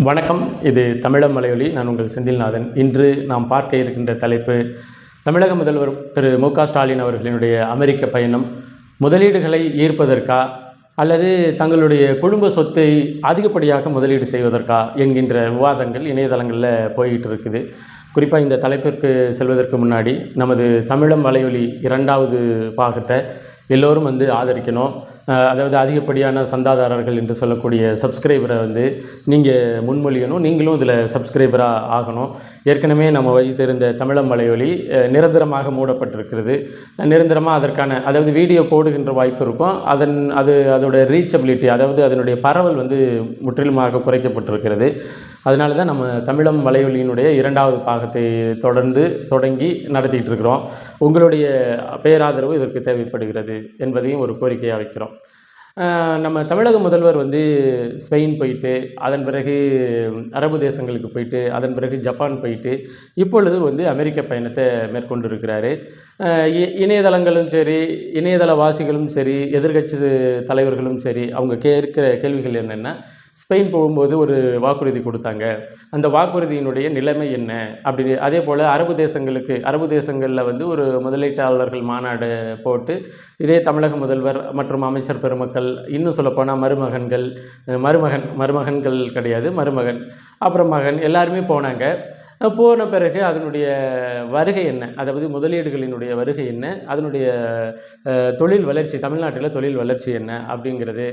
வணக்கம். இது தமிழம் மலையொலி. நான் உங்கள் செந்தில்நாதன். இன்று நாம் பார்க்க இருக்கின்ற தலைப்பு, தமிழக முதல்வர் திரு மு.க.ஸ்டாலின் அவர்களினுடைய அமெரிக்க பயணம் முதலீடுகளை ஈர்ப்பதற்கா அல்லது தங்களுடைய குடும்ப சொத்தை அதிகப்படியாக முதலீடு செய்வதற்கா என்கின்ற விவாதங்கள் இணையதளங்களில் போய்கிட்டு இருக்குது. குறிப்பாக இந்த தலைப்பிற்கு செல்வதற்கு முன்னாடி நமது தமிழம் மலையொலி 2வது பாகத்தை எல்லோரும் ஆதரிக்கணும். அதாவது அதிகப்படியான சந்தாதாரர்கள் என்று சொல்லக்கூடிய சப்ஸ்கிரைபரை நீங்கள் முன்மொழியணும். நீங்களும் இதில் சப்ஸ்கிரைபராக ஆகணும். ஏற்கனவே நம்ம வைத்திருந்த தமிழம் மலையொலி நிரந்தரமாக மூடப்பட்டிருக்கிறது. நிரந்தரமாக அதற்கான அதாவது வீடியோ போடுகின்ற வாய்ப்பு இருக்கும். அதோட ரீச்சபிலிட்டி, அதாவது அதனுடைய பரவல் முற்றிலுமாக குறைக்கப்பட்டிருக்கிறது. அதனால தான் நம்ம தமிழம் மலையொலியினுடைய 2வது பாகத்தை தொடங்கி நடத்திக்கிட்டு இருக்கிறோம். உங்களுடைய பேராதரவு இதற்கு தேவைப்படுகிறது என்பதையும் ஒரு கோரிக்கையாக வைக்கிறோம். நம்ம தமிழக முதல்வர் ஸ்பெயின் போயிட்டு, அதன் பிறகு அரபு தேசங்களுக்கு போயிட்டு, அதன் பிறகு ஜப்பான் போயிட்டு, இப்பொழுது அமெரிக்க பயணத்தை மேற்கொண்டிருக்கிறாரு. இணையதளங்களும் சரி, இணையதளவாசிகளும் சரி, எதிர்கட்சி தலைவர்களும் சரி, அவங்க கேட்கிற கேள்விகள் என்னென்னா, ஸ்பெயின் போகும்போது ஒரு வாக்குறுதி கொடுத்தாங்க, அந்த வாக்குறுதியினுடைய நிலைமை என்ன அப்படி. அதே போல் அரபு தேசங்களில் ஒரு முதலீட்டாளர்கள் மாநாடு போட்டு இதே தமிழக முதல்வர் மற்றும் அமைச்சர் பெருமக்கள், இன்னும் சொல்லப்போனால் மருமகன்கள் கிடையாது, மருமகன் அப்புறம் மகன் எல்லாருமே போனாங்க. போன பிறகு அதனுடைய வருகை என்ன, அதாவது முதலீடுகளினுடைய வருகை என்ன, அதனுடைய தொழில் வளர்ச்சி, தமிழ்நாட்டில் தொழில் வளர்ச்சி என்ன அப்படிங்கிறது.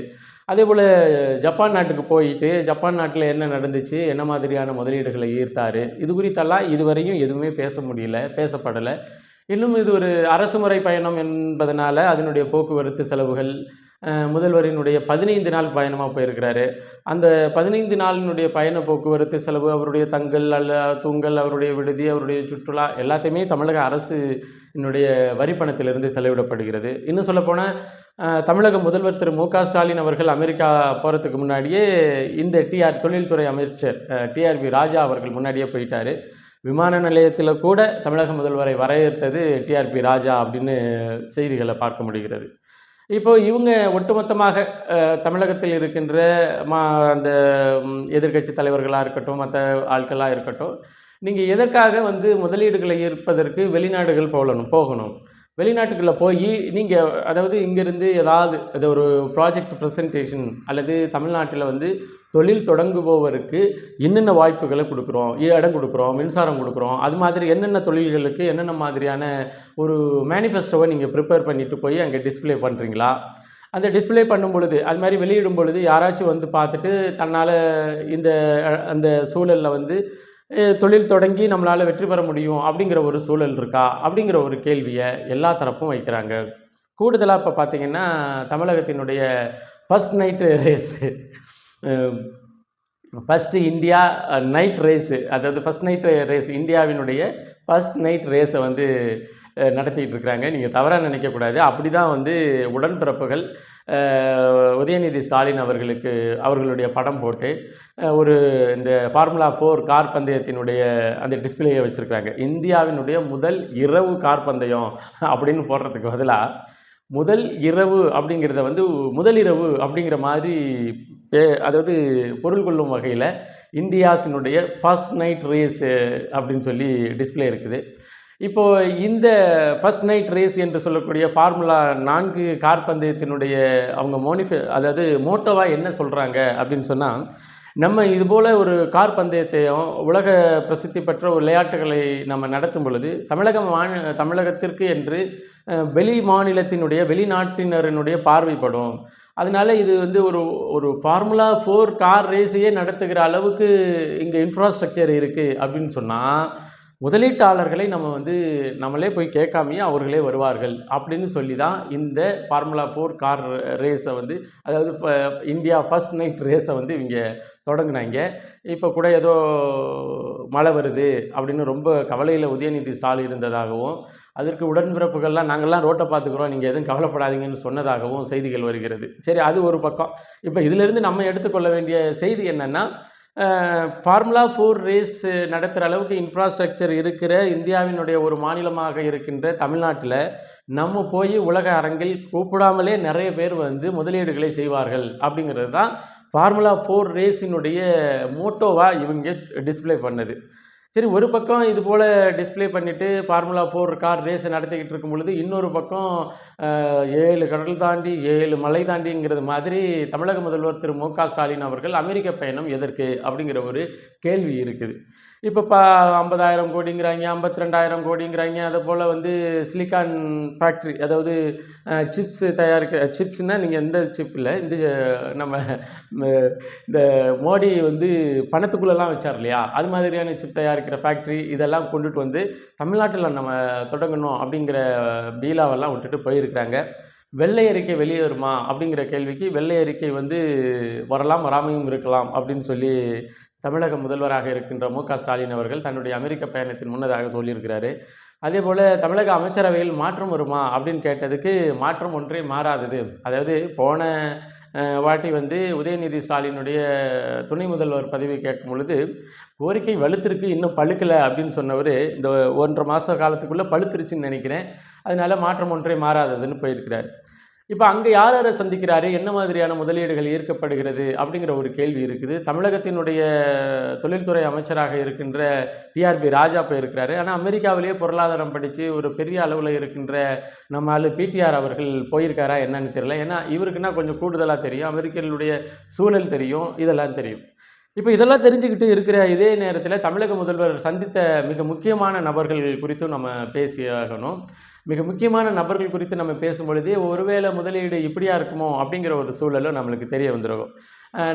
அதே போல் ஜப்பான் நாட்டுக்கு போயிட்டு ஜப்பான் நாட்டில் என்ன நடந்துச்சு, என்ன மாதிரியான முதலீடுகளை ஈர்த்தார், இது குறித்தெல்லாம் இதுவரையும் எதுவுமே பேசப்படலை. இன்னும் இது ஒரு அரசுமுறை பயணம் என்பதனால அதனுடைய போக்குவரத்து செலவுகள், முதல்வரினுடைய 15 நாள் பயணமாக போயிருக்கிறாரு. அந்த 15 நாளினுடைய பயண போக்குவரத்து செலவு, அவருடைய தூங்கல், அவருடைய விடுதி, அவருடைய சுற்றுலா எல்லாத்தையுமே தமிழக அரசினுடைய வரிப்பணத்திலிருந்து செலவிடப்படுகிறது. இன்னும் சொல்லப்போனால் தமிழக முதல்வர் திரு மு.க.ஸ்டாலின் அவர்கள் அமெரிக்கா போகிறதுக்கு முன்னாடியே இந்த தொழில்துறை அமைச்சர் டிஆர்பி ராஜா அவர்கள் முன்னாடியே போயிட்டார். விமான நிலையத்தில் கூட தமிழக முதல்வரை வரவேற்றது டிஆர்பி ராஜா அப்படின்னு செய்திகளை பார்க்க முடிகிறது. இப்போது இவங்க ஒட்டுமொத்தமாக தமிழகத்தில் இருக்கின்ற அந்த எதிர்கட்சி தலைவர்களாக இருக்கட்டும், மற்ற ஆட்களாக இருக்கட்டும், நீங்கள் எதற்காக முதலீடுகளை ஈர்ப்பதற்கு வெளிநாடுகள் போகணும். வெளிநாட்டுக்குள்ளே போய் நீங்கள் அதாவது இங்கேருந்து ஏதாவது ஒரு ப்ராஜெக்ட் ப்ரெசன்டேஷன் அல்லது தமிழ்நாட்டில் தொழில் தொடங்குபவருக்கு என்னென்ன வாய்ப்புகளை கொடுக்குறோம், இடம் கொடுக்குறோம், மின்சாரம் கொடுக்குறோம், அது மாதிரி என்னென்ன தொழில்களுக்கு என்னென்ன மாதிரியான ஒரு மேனிஃபெஸ்டோவை நீங்கள் ப்ரிப்பேர் பண்ணிட்டு போய் அங்கே டிஸ்பிளே பண்ணுறீங்களா? அந்த டிஸ்பிளே பண்ணும் பொழுது, அது மாதிரி வெளியிடும் பொழுது யாராச்சும் பார்த்துட்டு தன்னால் அந்த சூழலில் தொழில் தொடங்கி நம்மளால் வெற்றி பெற முடியும் அப்படிங்கிற ஒரு சூழல் இருக்கா அப்படிங்கிற ஒரு கேள்வியை எல்லா தரப்பும் வைக்கிறாங்க. கூடுதலாக இப்போ பார்த்திங்கன்னா, தமிழகத்தினுடைய first night race, first India night race, அதாவது ஃபஸ்ட் நைட் ரேஸ், இந்தியாவினுடைய ஃபஸ்ட் நைட் ரேஸை நடத்திக்கிட்டு இருக்கிறாங்க. நீங்கள் தவறாக நினைக்கக்கூடாது. அப்படி தான் உடன்பிறப்புகள் உதயநிதி ஸ்டாலின் அவர்களுடைய படம் போட்டு இந்த ஃபார்முலா 4 கார் பந்தயத்தினுடைய அந்த டிஸ்பிளேயை வச்சுருக்காங்க. இந்தியாவினுடைய முதல் இரவு கார் பந்தயம் அப்படின்னு போடுறதுக்கு பதிலாக முதல் இரவு அப்படிங்கிறத முதலிரவு அப்படிங்கிற மாதிரி அதாவது பொருள் கொள்ளும் வகையில் இந்தியாஸினுடைய ஃபஸ்ட் நைட் ரேஸு அப்படின்னு சொல்லி டிஸ்பிளே இருக்குது. இப்போது இந்த ஃபஸ்ட் நைட் ரேஸ் என்று சொல்லக்கூடிய ஃபார்முலா 4 கார் பந்தயத்தினுடைய அவங்க அதாவது மோட்டோவாக என்ன சொல்கிறாங்க அப்படின்னு சொன்னால், நம்ம இதுபோல் ஒரு கார் பந்தயத்தையும் உலக பிரசித்தி பெற்ற விளையாட்டுகளை நம்ம நடத்தும் பொழுது தமிழகத்திற்கு என்று வெளிநாட்டினரினுடைய பார்வைப்படும். அதனால இது ஒரு ஃபார்முலா 4 கார் ரேஸையே நடத்துகிற அளவுக்கு இங்கே இன்ஃப்ராஸ்ட்ரக்சர் இருக்குது அப்படின்னு சொன்னால், முதலீட்டாளர்களை நம்ம நம்மளே போய் கேட்காமையே அவர்களே வருவார்கள் அப்படின்னு சொல்லி தான் இந்த ஃபார்முலா 4 கார் ரேஸை அதாவது இந்தியா ஃபஸ்ட் நைட் ரேஸை இவங்க தொடங்கினாங்க. இப்போ கூட ஏதோ மழை வருது அப்படின்னு ரொம்ப கவலையில் உதயநிதி ஸ்டாலின் இருந்ததாகவும், அதற்கு உடன்பிறப்புகள்லாம் நாங்கள்லாம் ரோட்டை பார்த்துக்குறோம், நீங்கள் எதுவும் கவலைப்படாதீங்கன்னு சொன்னதாகவும் செய்திகள் வருகிறது. சரி, அது ஒரு பக்கம். இப்போ இதிலிருந்து நம்ம எடுத்துக்கொள்ள வேண்டிய செய்தி என்னென்னா, ஃபார்முலா 4 ரேஸ் நடத்துகிற அளவுக்கு இன்ஃப்ராஸ்ட்ரக்சர் இருக்கிற இந்தியாவினுடைய ஒரு மாநிலமாக இருக்கின்ற தமிழ்நாட்டில் நம்ம போய் உலக அரங்கில் கூப்பிடாமலே நிறைய பேர் வந்து முதலீடுகளை செய்வார்கள் அப்படிங்கிறது தான் ஃபார்முலா 4 ரேஸினுடைய மோட்டோவாக இவங்க டிஸ்ப்ளே பண்ணது. சரி, ஒரு பக்கம் இது போல் டிஸ்ப்ளே பண்ணிவிட்டு ஃபார்முலா 4 கார் ரேஸை நடத்திக்கிட்டு இருக்கும் பொழுது, இன்னொரு பக்கம் 7 கடல் தாண்டி 7 மலை தாண்டிங்கிறது மாதிரி தமிழக முதல்வர் திரு மு.க. ஸ்டாலின் அவர்கள் அமெரிக்க பயணம் எதற்கு அப்படிங்கிற ஒரு கேள்வி இருக்குது. இப்போ 50,000 கோடிங்கிறாங்க, 52,000 கோடிங்கிறாங்க. அதே போல் வந்து சிலிக்கான் ஃபேக்ட்ரி, அதாவது சிப்ஸ் தயாரிக்க, சிப்ஸ்னால் நீங்கள் எந்த சிப் இல்லை, இந்த நம்ம இந்த மோடி வந்து பணத்துக்குள்ளெல்லாம் வச்சார் இல்லையா, அது மாதிரியான சிப் தயாரிக்கிற ஃபேக்ட்ரி இதெல்லாம் கொண்டுட்டு வந்து தமிழ்நாட்டில் நம்ம தொடங்கணும் அப்படிங்கிற பீலாவெல்லாம் விட்டுட்டு போயிருக்கிறாங்க. வெள்ளை அறிக்கை வெளியே வருமா அப்படிங்கிற கேள்விக்கு, வெள்ளை அறிக்கை வந்து வரலாம், வராமையும் இருக்கலாம் அப்படின்னு சொல்லி தமிழக முதல்வராக இருக்கின்ற மு.க. ஸ்டாலின் அவர்கள் தன்னுடைய அமெரிக்க பயணத்தின் முன்னதாக சொல்லியிருக்கிறாரு. அதே போல் தமிழக அமைச்சரவையில் மாற்றம் வருமா அப்படின்னு கேட்டதுக்கு, மாற்றம் ஒன்றே மாறாதது. அதாவது போன வாட்டி வந்து உதயநிதி ஸ்டாலினுடைய துணை முதல்வர் பதவி கேட்கும் பொழுது கோரிக்கை வலுத்திருக்கு, இன்னும் பழுக்கலை அப்படின்னு சொன்னவர் இந்த 1.5 மாத காலத்துக்குள்ளே பழுத்துருச்சுன்னு நினைக்கிறேன். அதனால மாற்றம் ஒன்றே மாறாததுன்னு போயிருக்கிறார். இப்போ அங்கே யார் யாரை சந்திக்கிறாரு, என்ன மாதிரியான முதலீடுகள் ஈர்க்கப்படுகிறது அப்படிங்கிற ஒரு கேள்வி இருக்குது. தமிழகத்தினுடைய தொழில்துறை அமைச்சராக இருக்கின்ற டிஆர்பி ராஜா போயிருக்கிறாரு. ஆனால் அமெரிக்காவிலேயே பொருளாதாரம் படித்து ஒரு பெரிய அளவில் இருக்கின்ற நம்ம ஆளு பிடிஆர் அவர்கள் போயிருக்காரா என்னன்னு தெரியல. ஏன்னா இவருக்குன்னா கொஞ்சம் கூடுதலாக தெரியும், அமெரிக்கர்களுடைய சூழல் தெரியும், இதெல்லாம் தெரியும். இப்போ இதெல்லாம் தெரிஞ்சுக்கிட்டு இருக்கிற இதே நேரத்தில் தமிழக முதல்வர் சந்தித்த மிக முக்கியமான நபர்கள் குறித்தும் நம்ம பேசியாகணும். மிக முக்கியமான நபர்கள் குறித்து நம்ம பேசும் பொழுதே ஒருவேளை முதலீடு இப்படியா இருக்குமோ அப்படிங்கிற ஒரு சூழலும் நம்மளுக்கு தெரிய வந்துடும்.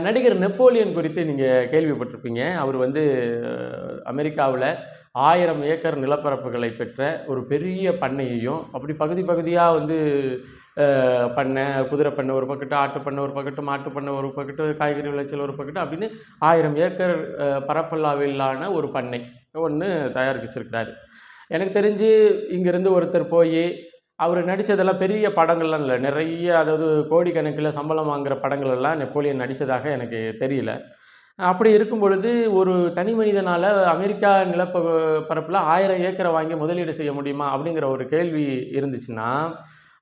நடிகர் நெப்போலியன் குறித்து நீங்கள் கேள்விப்பட்டிருப்பீங்க. அவர் வந்து அமெரிக்காவில் 1000 ஏக்கர் நிலப்பரப்புகளை பெற்ற ஒரு பெரிய பண்ணையையும், அப்படி பகுதி பகுதியாக வந்து பண்ணை, குதிரை பண்ணை ஒரு பக்கத்து, ஆட்டு பண்ணை ஒரு பக்கத்து, மாட்டு பண்ணை ஒரு பக்கத்து, காய்கறி விளைச்சல் ஒரு பக்கத்து, அப்படின்னு 1000 ஏக்கர் பரப்பளவிலான ஒரு பண்ணை ஒன்று தயாரிச்சிருக்கிறாரு. எனக்கு தெரிஞ்சு இங்கேருந்து ஒருத்தர் போய் அவர் நடித்ததெல்லாம் பெரிய படங்கள்லாம் இல்லை, நிறைய, அதாவது கோடிக்கணக்கில் சம்பளம் வாங்குகிற படங்கள் எல்லாம் நெப்போலியன் நடித்ததாக எனக்கு தெரியல. அப்படி இருக்கும் பொழுது ஒரு தனி மனிதனால் அமெரிக்கா பரப்பில் 1000 ஏக்கரை வாங்கி முதலீடு செய்ய முடியுமா அப்படிங்கிற ஒரு கேள்வி இருந்துச்சுன்னா,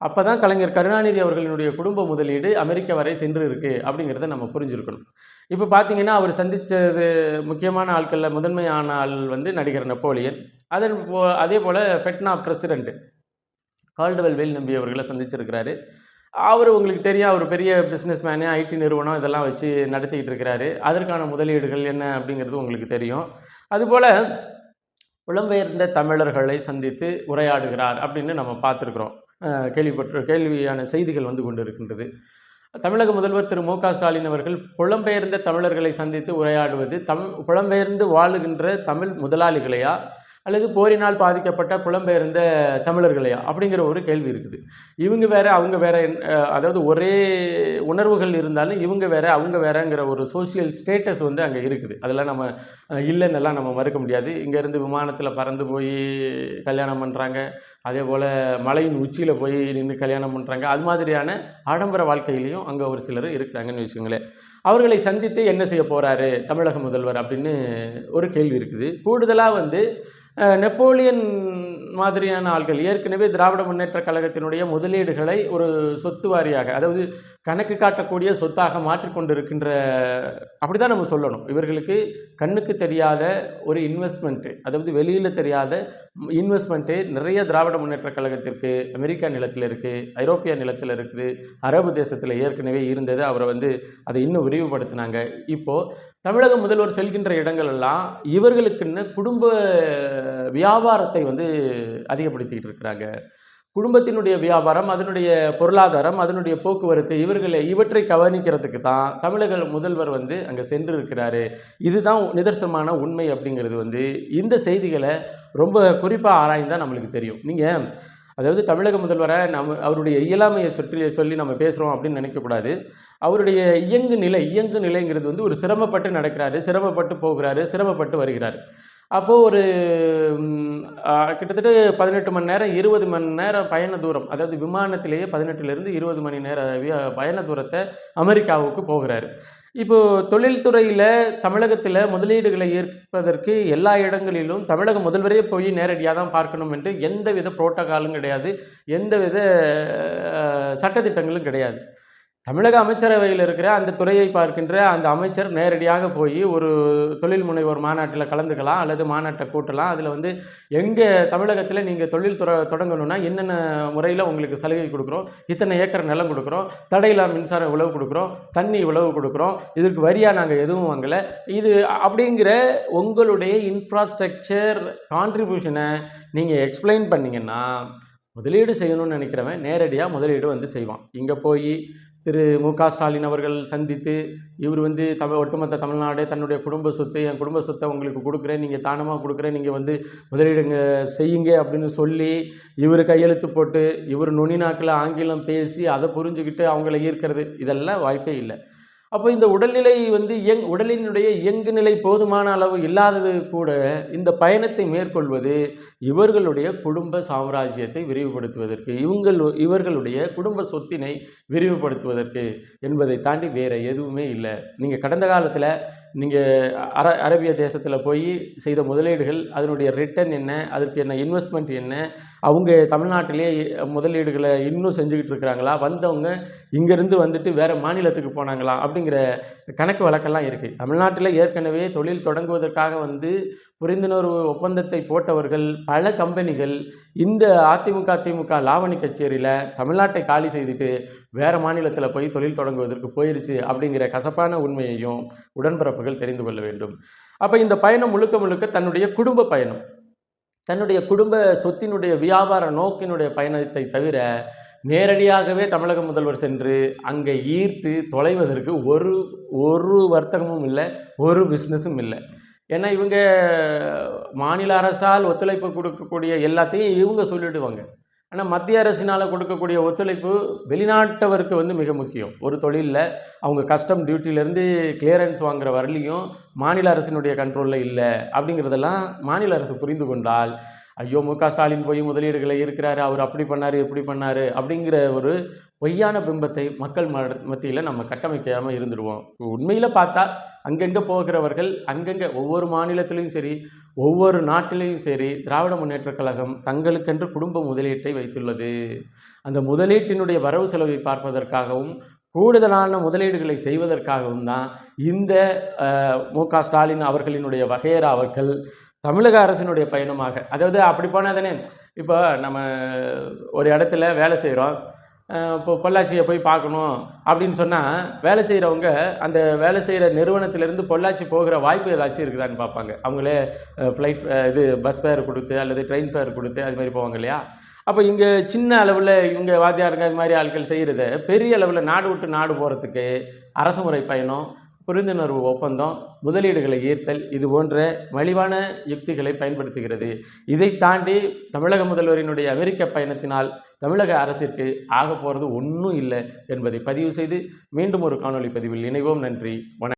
அப்போ தான் கலைஞர் கருணாநிதி அவர்களினுடைய குடும்ப முதலீடு அமெரிக்கா வரை சென்று இருக்குது அப்படிங்கிறத நம்ம புரிஞ்சுருக்கணும். இப்போ பார்த்தீங்கன்னா அவர் சந்தித்தது முக்கியமான ஆட்களில் முதன்மையான ஆள் வந்து நடிகர் நெப்போலியன். அதே போல் ஃபெட்னா பிரசிடென்ட் கால்டுவெல் வேல் நம்பி அவர்களை சந்திச்சிருக்கிறாரு. அவர் உங்களுக்கு தெரியும், அவர் பெரிய பிஸ்னஸ் மேனு, ஐடி நிறுவனம் இதெல்லாம் வச்சு நடத்திக்கிட்டு இருக்கிறாரு. அதற்கான முதலீடுகள் என்ன அப்படிங்கிறது உங்களுக்கு தெரியும். அதுபோல் புலம்பெயர்ந்த தமிழர்களை சந்தித்து உரையாடுகிறார் அப்படின்னு நம்ம பார்த்துருக்குறோம். கேள்வியான செய்திகள் வந்து கொண்டு இருக்கின்றது. தமிழக முதல்வர் திரு மு.க. ஸ்டாலின் அவர்கள் புலம்பெயர்ந்த தமிழர்களை சந்தித்து உரையாடுவது புலம்பெயர்ந்து வாழுகின்ற தமிழ் முதலாளிகளையா அல்லது போரினால் பாதிக்கப்பட்ட புலம்பெயர்ந்த தமிழர்களையா அப்படிங்கிற ஒரு கேள்வி இருக்குது. இவங்க வேற அவங்க வேற, அதாவது ஒரே உணர்வுகள் இருந்தாலும் இவங்க வேற அவங்க வேறங்கிற ஒரு சோசியல் ஸ்டேட்டஸ் வந்து அங்கே இருக்குது. அதெல்லாம் நம்ம இல்லைன்னெல்லாம் நம்ம மறுக்க முடியாது. இங்கேருந்து விமானத்தில் பறந்து போய் கல்யாணம் பண்ணுறாங்க, அதே போல் மலையின் உச்சியில் போய் நின்று கல்யாணம் பண்ணுறாங்க. அது மாதிரியான ஆடம்பர வாழ்க்கையிலையும் அங்கே ஒரு சிலர் இருக்கிறாங்கன்னு வச்சுக்கோங்களேன். அவர்களை சந்தித்து என்ன செய்ய போகிறாரு தமிழக முதல்வர் அப்படின்னு ஒரு கேள்வி இருக்குது. கூடுதலாக வந்து நெப்போலியன் மாதிரியான ஆள்கள் ஏற்கனவே திராவிட முன்னேற்ற கழகத்தினுடைய முதலீடுகளை ஒரு சொத்து வாரியாக, அதாவது கணக்கு காட்டக்கூடிய சொத்தாக மாற்றிக்கொண்டிருக்கின்ற, அப்படி தான் நம்ம சொல்லணும். இவர்களுக்கு கண்ணுக்கு தெரியாத ஒரு இன்வெஸ்ட்மெண்ட்டு, அதாவது வெளியில் தெரியாத இன்வெஸ்ட்மெண்ட்டு நிறைய திராவிட முன்னேற்ற கழகத்திற்கு அமெரிக்கா நிலத்தில் இருக்குது, ஐரோப்பிய நிலத்தில் இருக்குது, அரபு தேசத்தில் ஏற்கனவே இருந்தது. அவரை வந்து அதை இன்னும் விரிவுபடுத்தினாங்க. இப்போது தமிழக முதல்வர் செல்கின்ற இடங்கள் எல்லாம் இவர்களுக்குன்னு குடும்ப வியாபாரத்தை வந்து அதிகப்படுத்திக்கிட்டு இருக்கிறாங்க. குடும்பத்தினுடைய வியாபாரம், அதனுடைய பொருளாதாரம், அதனுடைய போக்குவரத்து, இவற்றை கவனிக்கிறதுக்கு தான் தமிழக முதல்வர் வந்து அங்கே சென்று இருக்கிறாரு. இதுதான் நிதர்சனமான உண்மை அப்படிங்கிறது வந்து இந்த செய்திகளை ரொம்ப குறிப்பாக ஆராய்ந்தால் நம்மளுக்கு தெரியும். நீங்கள் அதாவது தமிழக முதல்வரை அவருடைய இயலாமையை சொல்லி நம்ம பேசுகிறோம் அப்படின்னு நினைக்கக்கூடாது. அவருடைய இயங்கு நிலைங்கிறது வந்து ஒரு சிரமப்பட்டு நடக்கிறாரு, சிரமப்பட்டு போகிறாரு, சிரமப்பட்டு வருகிறார். அப்போது ஒரு கிட்டத்தட்ட 18 மணி நேரம் 20 மணி நேரம் பயண தூரம், அதாவது விமானத்திலேயே 18லிருந்து 20 மணி நேர பயண தூரத்தை அமெரிக்காவுக்கு போகிறாரு. இப்போ தொழில்துறையில தமிழகத்தில முதலீடுகளை ஈர்ப்பதற்கு எல்லா இடங்களிலும் தமிழக முதல்வரே போய் நேரடியா தான் பார்க்கணும் என்று எந்தவித புரோட்டோகாலும் கிடையாது. எந்தவித சட்டதிட்டங்களும் கிடையாது. தமிழக அமைச்சரவையில் இருக்கிற அந்த துறையை பார்க்கின்ற அந்த அமைச்சர் நேரடியாக போய் ஒரு தொழில் முனைவோர் மாநாட்டில் கலந்துக்கலாம், அல்லது மாநாட்டை கூட்டலாம். அதில் வந்து எங்கள் தமிழகத்தில் நீங்கள் தொழில் தொடங்கணும்னா என்னென்ன முறையில் உங்களுக்கு சலுகை கொடுக்குறோம், இத்தனை ஏக்கர் நிலம் கொடுக்குறோம், தடையில்லா மின்சாரம் இவ்வளவு கொடுக்குறோம், தண்ணி இவ்வளவு கொடுக்குறோம், இதற்கு வரியாக நாங்கள் எதுவும் வாங்கலை, இது அப்படிங்கிற உங்களுடைய இன்ஃப்ராஸ்ட்ரக்சர் கான்ட்ரிபியூஷனை நீங்கள் எக்ஸ்பிளைன் பண்ணிங்கன்னா முதலீடு செய்யணும்னு நினைக்கிறவன் நேரடியாக முதலீடு வந்து செய்வான். இங்கே போய் திரு மு.க. ஸ்டாலின் அவர்கள் சந்தித்து இவர் வந்து ஒட்டுமொத்த தமிழ்நாடு தன்னுடைய குடும்ப சொத்து, என் குடும்ப சொத்தை உங்களுக்கு கொடுக்குறேன், நீங்கள் தானமாக கொடுக்குறேன், நீங்கள் வந்து முதலீடுங்க செய்யுங்க அப்படின்னு சொல்லி இவர் கையெழுத்து போட்டு இவர் நுனி நாக்கில் ஆங்கிலம் பேசி அதை புரிஞ்சுக்கிட்டு அவங்கள ஈர்க்கிறது இதெல்லாம் வாய்ப்பே இல்லை. அப்போ இந்த உடல்நிலை வந்து உடலினுடைய இயங்கு நிலை போதுமான அளவு இல்லாதது கூட இந்த பயணத்தை மேற்கொள்வது இவர்களுடைய குடும்ப சாம்ராஜ்யத்தை விரிவுபடுத்துவதற்கு, இவர்களுடைய குடும்ப சொத்தினை விரிவுபடுத்துவதற்கு என்பதை தாண்டி வேறு எதுவுமே இல்லை. நீங்கள் கடந்த காலத்தில் நீங்கள் அரேபிய தேசத்தில் போய் செய்த முதலீடுகள், அதனுடைய ரிட்டர்ன் என்ன, அதற்கு என்ன இன்வெஸ்ட்மெண்ட் என்ன, அவங்க தமிழ்நாட்டிலே முதலீடுகளை இன்னும் செஞ்சுக்கிட்டு இருக்கிறாங்களா, வந்தவங்க இங்கேருந்து வந்துட்டு வேறு மாநிலத்துக்கு போனாங்களா அப்படிங்கிற கணக்கு வழக்கெல்லாம் இருக்குது. தமிழ்நாட்டில் ஏற்கனவே தொழில் தொடங்குவதற்காக வந்து புரிந்துணர்வு ஒப்பந்தத்தை போட்டவர்கள் பல கம்பெனிகள் இந்த திமுக லாவணி கச்சேரியில் தமிழ்நாட்டை காலி செய்துட்டு வேறு மாநிலத்தில் போய் தொழில் தொடங்குவதற்கு போயிருச்சு அப்படிங்கிற கசப்பான உண்மையையும் உடன்பிறப்புகள் தெரிந்து கொள்ள வேண்டும். அப்போ இந்த பயணம் முழுக்க முழுக்க தன்னுடைய குடும்ப பயணம், தன்னுடைய குடும்ப சொத்தினுடைய வியாபார நோக்கினுடைய பயணத்தை தவிர நேரடியாகவே தமிழக முதல்வர் சென்று அங்கே ஈர்த்து தொலைவதற்கு ஒரு வர்த்தகமும் இல்லை, ஒரு பிஸ்னஸும் இல்லை. ஏன்னா இவங்க மாநில அரசால் ஒத்துழைப்பு கொடுக்கக்கூடிய எல்லாத்தையும் இவங்க சொல்லிடுவாங்க. ஆனால் மத்திய அரசினால் கொடுக்கக்கூடிய ஒத்துழைப்பு வெளிநாட்டவருக்கு வந்து மிக முக்கியம். ஒரு தொழிலில் அவங்க கஸ்டம் டியூட்டிலேருந்து கிளியரன்ஸ் வாங்குகிற வரலையும் மாநில அரசினுடைய கண்ட்ரோலில் இல்லை அப்படிங்கிறதெல்லாம் மாநில அரசு புரிந்து கொண்டால், ஐயோ மு.க. ஸ்டாலின் போய் முதலீடுகளை இருக்கிறாரு, அவர் அப்படி பண்ணார் இப்படி பண்ணார் அப்படிங்கிற ஒரு பொய்யான பிம்பத்தை மக்கள் மத்தியில் நம்ம கட்டமைக்காமல் இருந்துடுவோம். உண்மையில் பார்த்தா அங்கங்கே போகிறவர்கள் அங்கங்கே ஒவ்வொரு மாநிலத்திலையும் சரி, ஒவ்வொரு நாட்டிலையும் சரி, திராவிட முன்னேற்றக் கழகம் தங்களுக்கென்று குடும்ப முதலீட்டை வைத்துள்ளது. அந்த முதலீட்டினுடைய வரவு செலவை பார்ப்பதற்காகவும் கூடுதலான முதலீடுகளை செய்வதற்காகவும் தான் இந்த மு.க. ஸ்டாலின் அவர்களினுடைய வகையறா அவர்கள் தமிழக அரசினுடைய பயணமாக, அதாவது அப்படி போனால் தானே, இப்போ நம்ம ஒரு இடத்துல வேலை செய்கிறோம், இப்போ பொள்ளாச்சியை போய் பார்க்கணும் அப்படின்னு சொன்னால் வேலை செய்கிறவங்க அந்த வேலை செய்கிற நிறுவனத்திலேருந்து பொள்ளாச்சி போகிற வாய்ப்பு ஏதாச்சும் இருக்குதான்னு பார்ப்பாங்க. அவங்களே ஃப்ளைட் பஸ் ஃபேர் கொடுத்து அல்லது ட்ரெயின் ஃபேர் கொடுத்து அது மாதிரி போவாங்க இல்லையா. அப்போ இங்கே சின்ன அளவில் இவங்க வாத்தியாருங்க அது மாதிரி ஆட்கள் செய்கிறத பெரிய அளவில் நாடு விட்டு நாடு போகிறதுக்கு அரசுமுறை பயணம், புரிந்துணர்வு ஒப்பந்தம், முதலீடுகளை ஈர்த்தல், இது போன்ற மலிவான யுக்திகளை பயன்படுத்துகிறது. இதை தாண்டி தமிழக முதல்வரினுடைய அமெரிக்க பயணத்தினால் தமிழக அரசிற்கு ஆக போகிறது ஒன்றும் இல்லை என்பதை பதிவு செய்து மீண்டும் ஒரு காணொளி பதிவில் இணைவோம். நன்றி, வணக்கம்.